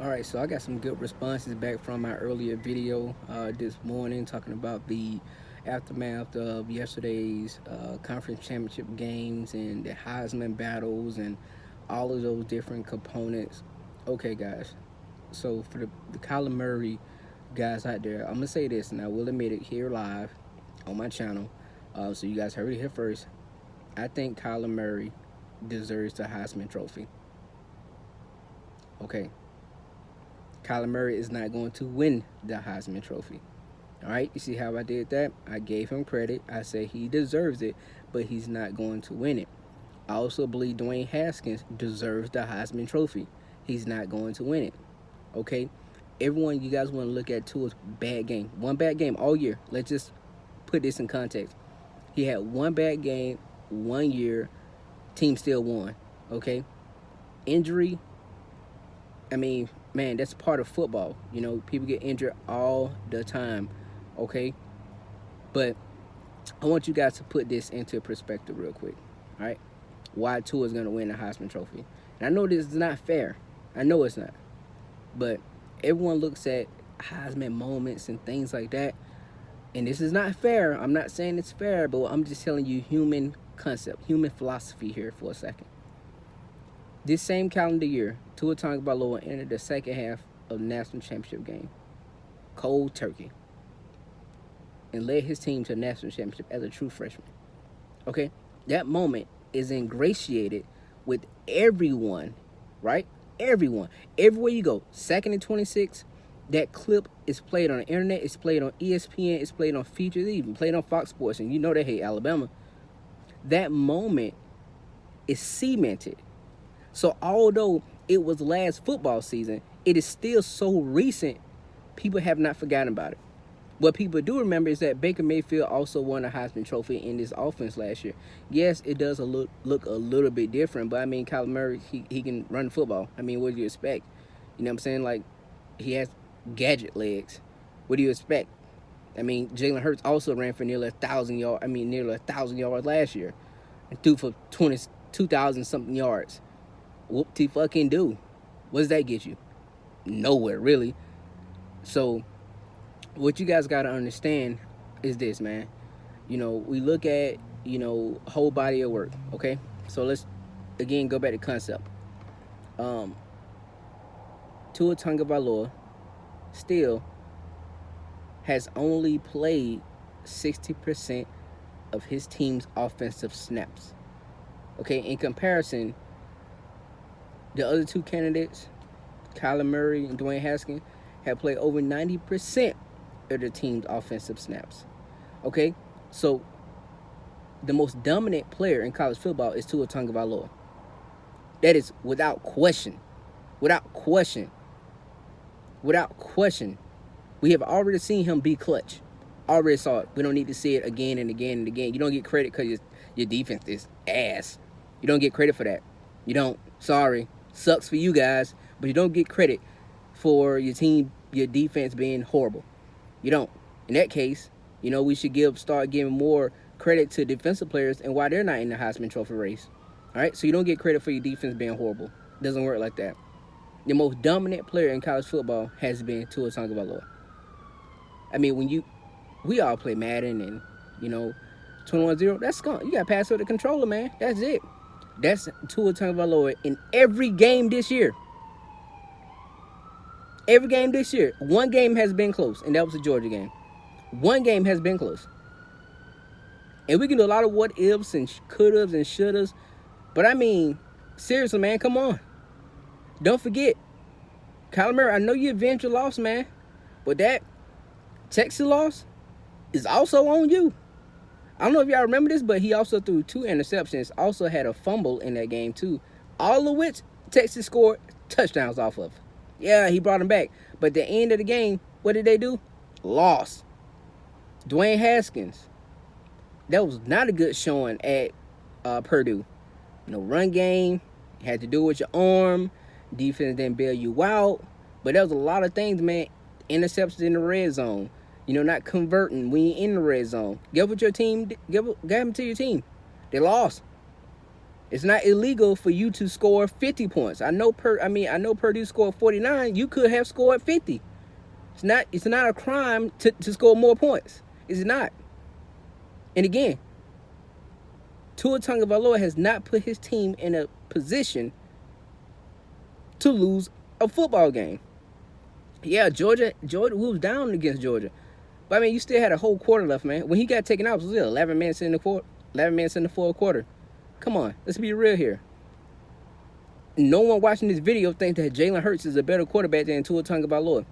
All right, so I got some good responses back from my earlier video this morning talking about the aftermath of yesterday's conference championship games and the Heisman battles and all of those different components. Okay, guys, so for the Kyler Murray guys out there, I'm going to say this, and I will admit it here live on my channel. So you guys heard it here first. I think Kyler Murray deserves the Heisman Trophy. Okay, Kyler Murray is not going to win the Heisman Trophy. All right, you see how I did that? I gave him credit. I said he deserves it, but he's not going to win it. I also believe Dwayne Haskins deserves the Heisman Trophy. He's not going to win it. Okay, everyone, you guys want to look at Tua's bad game. One bad game all year. Let's just put this in context. He had one bad game, 1 year, team still won. Okay, injury. I mean, man, that's part of football. You know, people get injured all the time, okay? But I want you guys to put this into perspective real quick, all right? Why Tua is going to win the Heisman Trophy. And I know this is not fair. I know it's not. But everyone looks at Heisman moments and things like that, and this is not fair. I'm not saying it's fair, but I'm just telling you human concept, human philosophy here for a second. This same calendar year, Tua Tagovailoa entered the second half of the national championship game, cold turkey, and led his team to the national championship as a true freshman. Okay? That moment is ingratiated with everyone, right? Everyone. Everywhere you go, 2nd and 26, that clip is played on the internet, it's played on ESPN, it's played on features, even played on Fox Sports, and you know they hate Alabama. That moment is cemented. So although it was last football season, it is still so recent, people have not forgotten about it. What people do remember is that Baker Mayfield also won a Heisman Trophy in this offense last year. Yes, it does look a little bit different, but I mean, Kyler Murray, he can run the football. I mean, what do you expect? You know what I'm saying? Like, he has gadget legs. What do you expect? I mean, Jalen Hurts also ran for nearly 1,000 yards. I mean, nearly 1,000 yards last year, and threw for 22,000 something yards. Whoop-de-fucking do. What does that get you? Nowhere, really. So, what you guys got to understand is this, man. You know, we look at, whole body of work, okay? So, let's, again, go back to concept. Tua Tagovailoa still has only played 60% of his team's offensive snaps. Okay, in comparison, the other two candidates, Kyler Murray and Dwayne Haskins, have played over 90% of their team's offensive snaps. Okay? So, the most dominant player in college football is Tua Tagovailoa. That is without question. Without question. Without question. We have already seen him be clutch. Already saw it. We don't need to see it again and again and again. You don't get credit because your defense is ass. You don't get credit for that. You don't. Sorry. Sucks for you guys, but you don't get credit for your team, your defense being horrible. You don't. In that case, we should start giving more credit to defensive players and why they're not in the Heisman Trophy race. All right? So you don't get credit for your defense being horrible. It doesn't work like that. The most dominant player in college football has been Tua Tagovailoa. I mean, we all play Madden and, 21-0, that's gone. You got to pass with the controller, man. That's it. That's Tua Tagovailoa in every game this year. Every game this year. One game has been close, and that was the Georgia game. One game has been close. And we can do a lot of what ifs and could-haves and should-haves. But I mean, seriously, man, come on. Don't forget, Kyler Murray, I know you avenged your loss, man. But that Texas loss is also on you. I don't know if y'all remember this, but he also threw 2 interceptions, also had a fumble in that game too, all of which Texas scored touchdowns off of. Yeah, he brought them back. But at the end of the game, what did they do? Lost. Dwayne Haskins, that was not a good showing at Purdue. Run game, had to do with your arm, defense didn't bail you out. But there was a lot of things, man. Interceptions in the red zone. Not converting when you're in the red zone. Give them to your team. They lost. It's not illegal for you to score 50 points. I know Purdue scored 49. You could have scored 50. It's not a crime to score more points. It's not. And again, Tua Tagovailoa has not put his team in a position to lose a football game. Yeah, Georgia, we was down against Georgia. But I mean, you still had a whole quarter left, man. When he got taken out, it was 11 minutes in the fourth quarter. Come on, let's be real here. No one watching this video thinks that Jalen Hurts is a better quarterback than Tua Tagovailoa.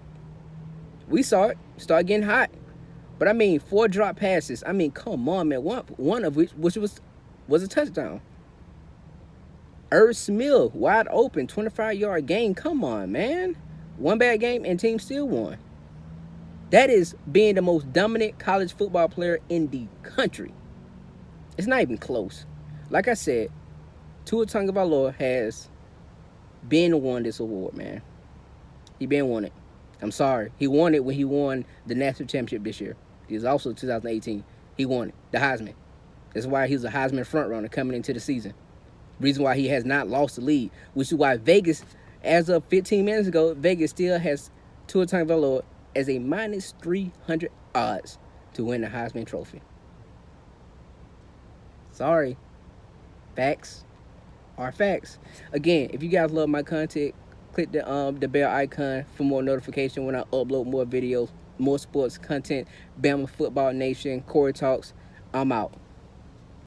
We saw it start getting hot. But I mean, 4 drop passes. I mean, come on, man. One of which was a touchdown. Irv Smith, wide open, 25-yard game. Come on, man. One bad game and team still won. That is being the most dominant college football player in the country. It's not even close. Like I said, Tua Tagovailoa has been won this award, man. He been won it. I'm sorry. He won it when he won the national championship this year. It was also 2018. He won it, the Heisman. That's why he's a Heisman frontrunner coming into the season. Reason why he has not lost the lead, which is why Vegas, as of 15 minutes ago, Vegas still has Tua Tagovailoa as a minus 300 odds to win the Heisman Trophy. Sorry. Facts are facts. Again, if you guys love my content, click the bell icon for more notification when I upload more videos, more sports content. Bama Football Nation, Corey Talks. I'm out.